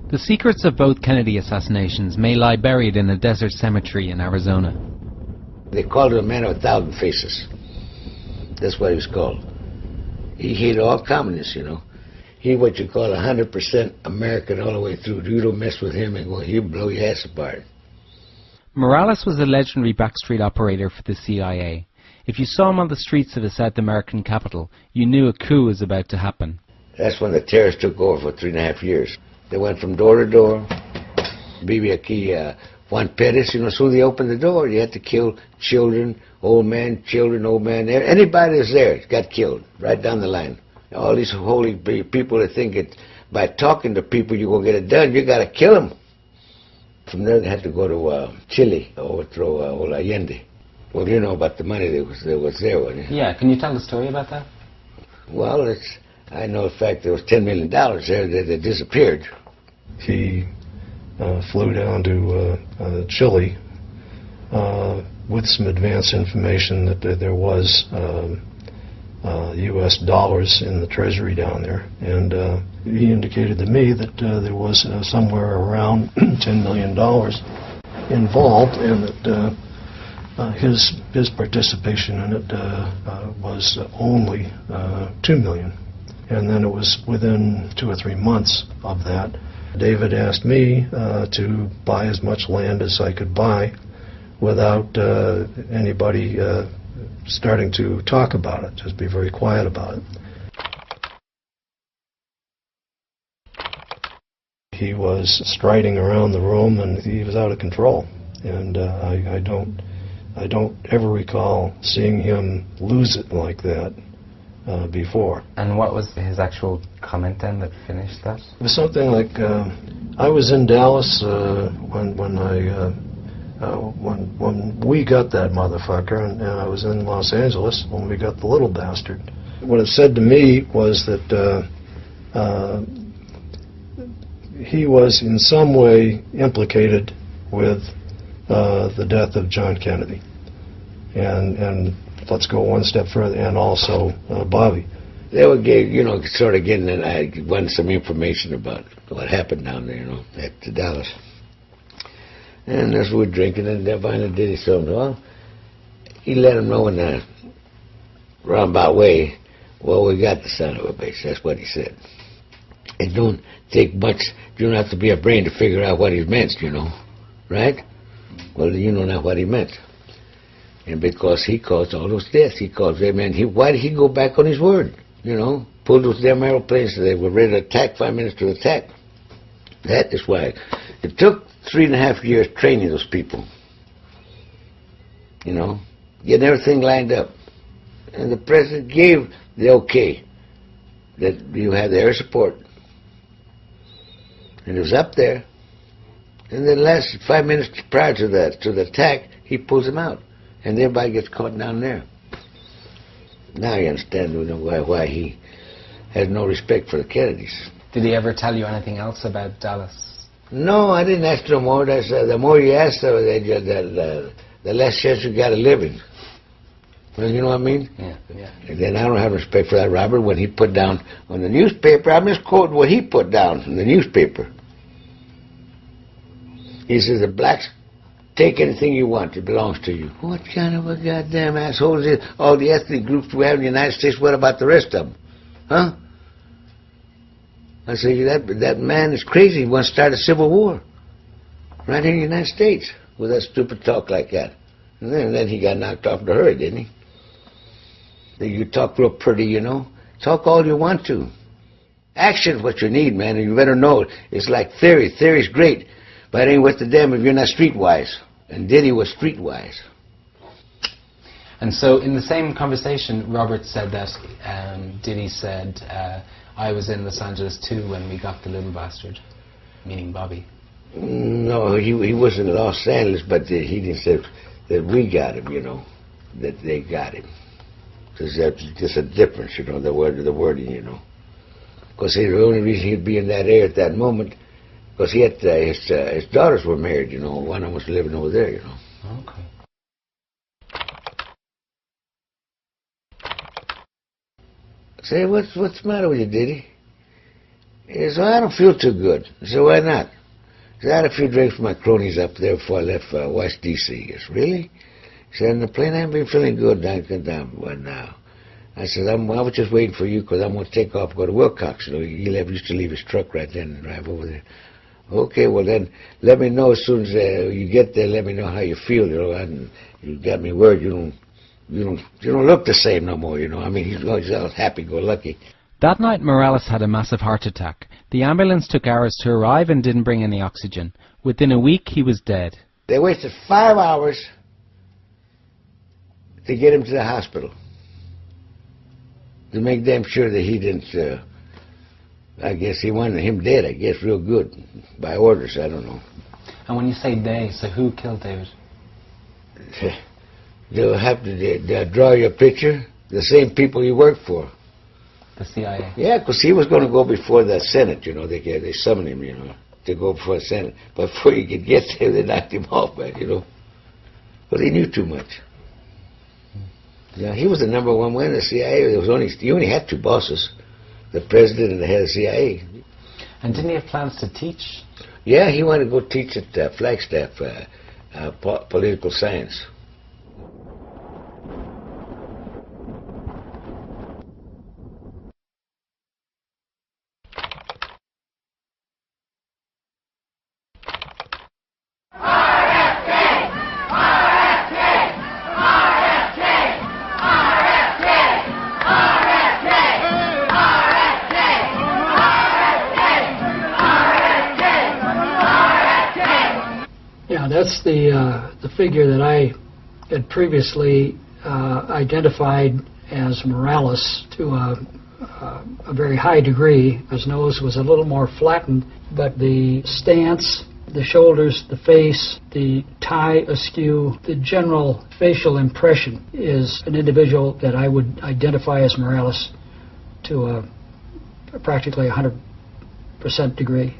The secrets of both Kennedy assassinations may lie buried in a desert cemetery in Arizona. They called him a man of 1,000 faces. That's what he was called. He hated all communists, you know. He what you call 100% American all the way through. You don't mess with him and he'll blow your ass apart. Morales was a legendary backstreet operator for the CIA. If you saw him on the streets of the South American capital, you knew a coup was about to happen. That's when the terrorists took over for 3.5 years. They went from door to door. Vive aquí, Juan Perez, you know, so they opened the door. You had to kill children, old man, anybody that's there got killed, right down the line. All these holy people that think that by talking to people you're going to get it done, you got to kill them. From there they had to go to Chile, overthrow old Allende. Well, you know about the money that was there, wasn't you? Yeah, can you tell the story about that? Well, I know the fact there was $10 million there that disappeared. He flew down to Chile with some advance information that there was U.S. dollars in the treasury down there, and he indicated to me that there was somewhere around $10 million involved, and that his participation in it was only $2 million. And then it was within 2 or 3 months of that, David asked me to buy as much land as I could buy without anybody starting to talk about it, just be very quiet about it. He was striding around the room and he was out of control, and I don't ever recall seeing him lose it like that before. And what was his actual comment then that finished that? It was something like, I was in Dallas when we got that motherfucker, and I was in Los Angeles when we got the little bastard. What it said to me was that he was in some way implicated with the death of John Kennedy. And let's go one step further, and also Bobby. They were sort of getting, and I wanted some information about what happened down there, at Dallas. And as we were drinking, and finally did he something. Well, he let them know in a roundabout way, well, we got the son of a bitch. That's what he said. It don't take much. You don't have to be a brain to figure out what he meant, right? Well, you know not what he meant. And because he caused all those deaths, he caused them, and why did he go back on his word? Pulled those damn aeroplanes, they were ready to attack, 5 minutes to attack. That is why. It took 3.5 years training those people. Getting everything lined up. And the president gave the okay that you had the air support. And it was up there. And then last 5 minutes prior to the attack, he pulls them out. And everybody gets caught down there. Now you understand why he has no respect for the Kennedys. Did he ever tell you anything else about Dallas? No, I didn't ask no more. That's, the more you ask, the less chance you got of living. Well, you know what I mean? Yeah. And then I don't have respect for that Robert when he put down on the newspaper. I'm just quoting what he put down in the newspaper. He says the blacks take anything you want. It belongs to you. What kind of a goddamn asshole is it? All the ethnic groups we have in the United States, what about the rest of them? Huh? I say, that man is crazy. He wants to start a civil war. Right here in the United States with that stupid talk like that. And then he got knocked off the herd, didn't he? You talk real pretty, Talk all you want to. Action's what you need, man, and you better know it. It's like theory. Theory's great, but it ain't worth the damn if you're not streetwise. And Diddy was streetwise. And so in the same conversation, Robert said that Diddy said, I was in Los Angeles too when we got the little bastard, meaning Bobby. No, he was in Los Angeles, but he didn't say that we got him, that they got him. Because that's just a difference, the wording, Because the only reason he'd be in that area at that moment, because he had his daughters were married, one of them was living over there, Okay. Say, what's the matter with you, Diddy? He said, I don't feel too good. I said, why not? He said, I had a few drinks with my cronies up there before I left West D.C. I said, really? He said, in the plane I haven't been feeling good right now. I said, I was just waiting for you because I'm going to take off and go to Wilcox. You know, he used to leave his truck right then and drive over there. Okay, well then, let me know as soon as you get there. Let me know how you feel. You know, and you got me worried. You don't look the same no more. You know, I mean, he's all happy-go-lucky. That night, Morales had a massive heart attack. The ambulance took hours to arrive and didn't bring any oxygen. Within a week, he was dead. They wasted 5 hours to get him to the hospital to make damn sure that he didn't. I guess he wanted him dead. I guess real good by orders. I don't know. And when you say they, so who killed David? They'll have to draw you a picture. The same people you work for. The CIA. Yeah, because he was going to go before the Senate. You know, they summoned him. You know, to go before the Senate. But before he could get there, they knocked him off. Man, you know, but he knew too much. Yeah, he was the number one man in the CIA. You only had two bosses, the president and the head of the CIA. And didn't he have plans to teach? Yeah, he wanted to go teach at Flagstaff, political science. Yeah, that's the figure that I had previously identified as Morales to a very high degree. His nose was a little more flattened, but the stance, the shoulders, the face, the tie askew, the general facial impression is an individual that I would identify as Morales to practically 100% degree.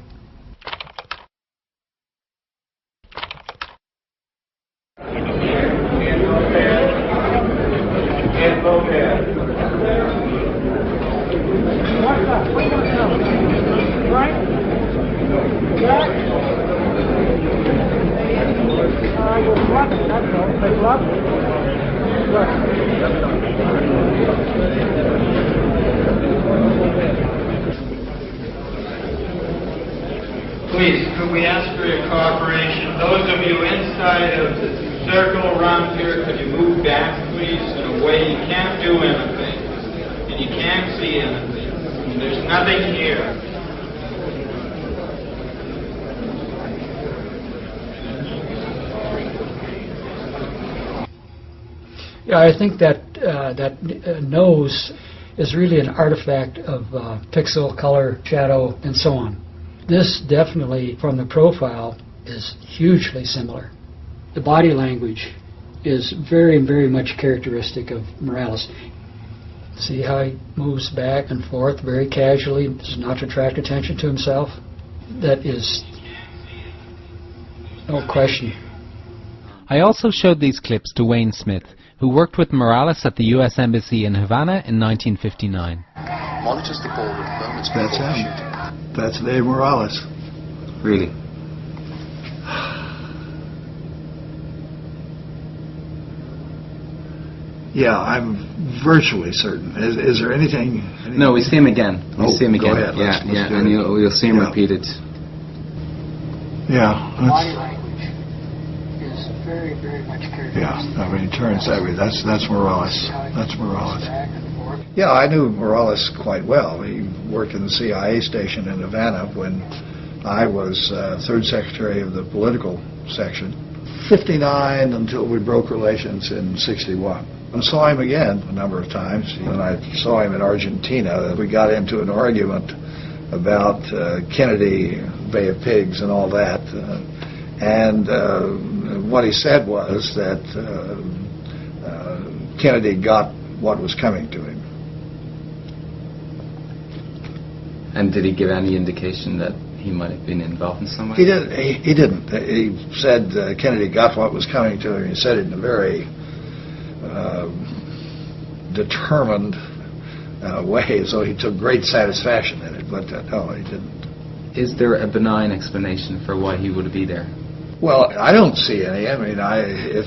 Please, could we ask for your cooperation? Those of you inside of the circle around here, could you move back, please, in a way you can't do anything, and you can't see anything, and there's nothing here. Yeah, I think that nose is really an artifact of pixel, color, shadow, and so on. This definitely, from the profile, is hugely similar. The body language is very, very much characteristic of Morales. See how he moves back and forth very casually, does not attract attention to himself? That is no question. I also showed these clips to Wayne Smith, who worked with Morales at the U.S. Embassy in Havana in 1959. Monitors the ballroom moments That's before him. shooting. That's Dave Morales. Really? Yeah, I'm virtually certain. Is there anything? No, we see him again. We see him go again. ahead. Let's do and it. you'll see him Yeah. repeated. Yeah. Body language is very, very much characteristic. Yeah, I mean, he turns that way. That's Morales. That's Morales. Back and forth. Yeah, I knew Morales quite well. He worked in the CIA station in Havana when I was third secretary of the political section. 59 until we broke relations in 61. I saw him again a number of times, and I saw him in Argentina. We got into an argument about Kennedy, Bay of Pigs, and all that. And what he said was that Kennedy got what was coming to him. And did he give any indication that he might have been involved in some way? He didn't. He didn't. He said Kennedy got what was coming to him. He said it in a very determined, way, so he took great satisfaction in it, but no, he didn't. Is there a benign explanation for why he would be there? Well, I don't see any. I mean, if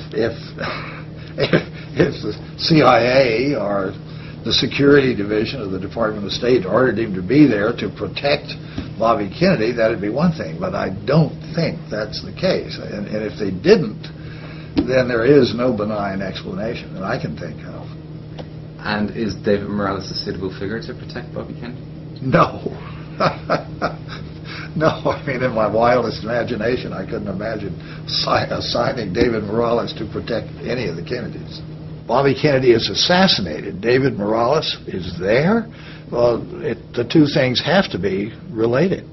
the CIA or the security division of the Department of State ordered him to be there to protect Bobby Kennedy, that'd be one thing, but I don't think that's the case. And if they didn't, then there is no benign explanation that I can think of. And is David Morales a suitable figure to protect Bobby Kennedy? No. No, I mean, in my wildest imagination, I couldn't imagine assigning David Morales to protect any of the Kennedys. Bobby Kennedy is assassinated. David Morales is there. Well, the two things have to be related.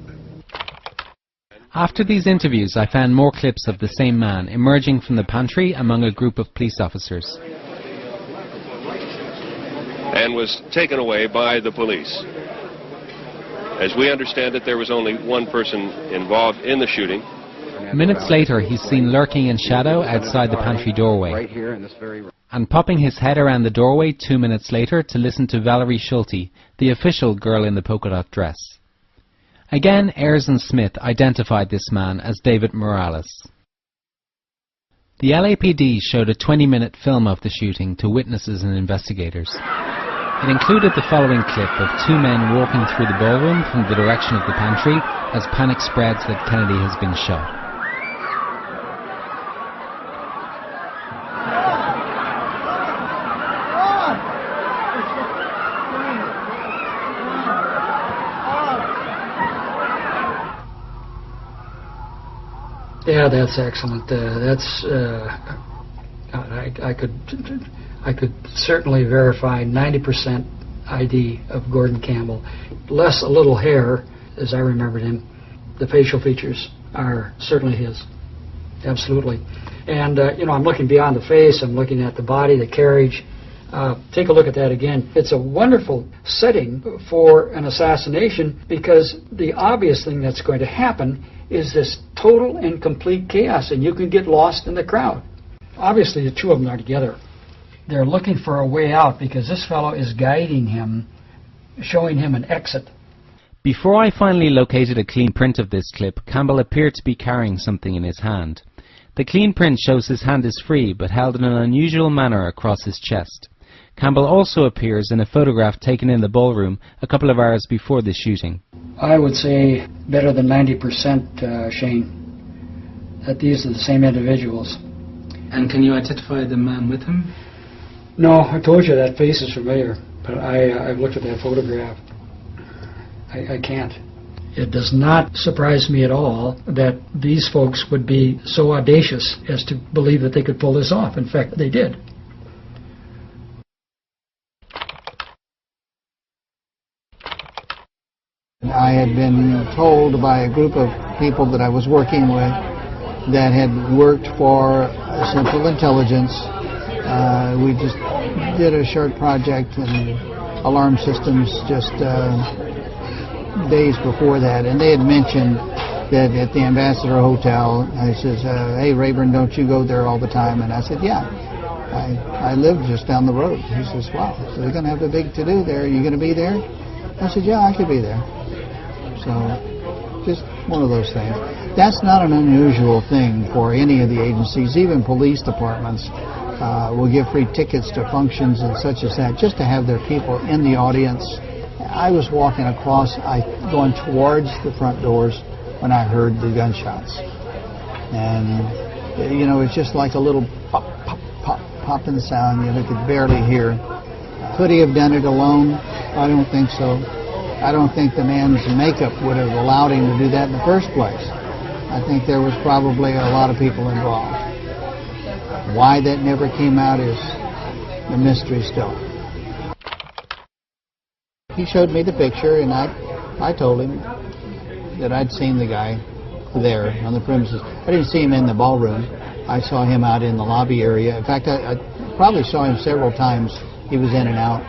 After these interviews, I found more clips of the same man emerging from the pantry among a group of police officers. And was taken away by the police. As we understand it, there was only one person involved in the shooting. Minutes later, he's seen lurking in shadow outside the pantry doorway, and popping his head around the doorway 2 minutes later to listen to Valerie Schulte, the official girl in the polka dot dress. Again, Ayers and Smith identified this man as David Morales. The LAPD showed a 20-minute film of the shooting to witnesses and investigators. It included the following clip of two men walking through the ballroom from the direction of the pantry as panic spreads that Kennedy has been shot. Yeah, that's excellent. I could certainly verify 90% ID of Gordon Campbell. Less a little hair, as I remembered him. The facial features are certainly his. Absolutely. And, I'm looking beyond the face. I'm looking at the body, the carriage. Take a look at that again. It's a wonderful setting for an assassination because the obvious thing that's going to happen is this total and complete chaos, and you can get lost in the crowd. Obviously, the two of them are together. They're looking for a way out because this fellow is guiding him, showing him an exit. Before I finally located a clean print of this clip, Campbell appeared to be carrying something in his hand. The clean print shows his hand is free, but held in an unusual manner across his chest. Campbell also appears in a photograph taken in the ballroom a couple of hours before the shooting. I would say better than 90%, Shane, that these are the same individuals. And can you identify the man with him? No, I told you that face is familiar, but I've looked at that photograph. I can't. It does not surprise me at all that these folks would be so audacious as to believe that they could pull this off. In fact, they did. I had been told by a group of people that I was working with that had worked for Central Intelligence. We just did a short project in alarm systems just days before that, and they had mentioned that at the Ambassador Hotel, I says, hey Rayburn, don't you go there all the time? And I said, yeah, I live just down the road. He says, wow, so they're going to have a big to-do there. Are you going to be there? I said, yeah, I could be there. So just one of those things. That's not an unusual thing for any of the agencies. Even police departments will give free tickets to functions and such as that just to have their people in the audience. I was walking across, going towards the front doors when I heard the gunshots. And, it's just like a little pop, pop, pop, popping sound you could barely hear. Could he have done it alone? I don't think so. I don't think the man's makeup would have allowed him to do that in the first place. I think there was probably a lot of people involved. Why that never came out is a mystery still. He showed me the picture, and I told him that I'd seen the guy there on the premises. I didn't see him in the ballroom. I saw him out in the lobby area. In fact, I probably saw him several times. He was in and out.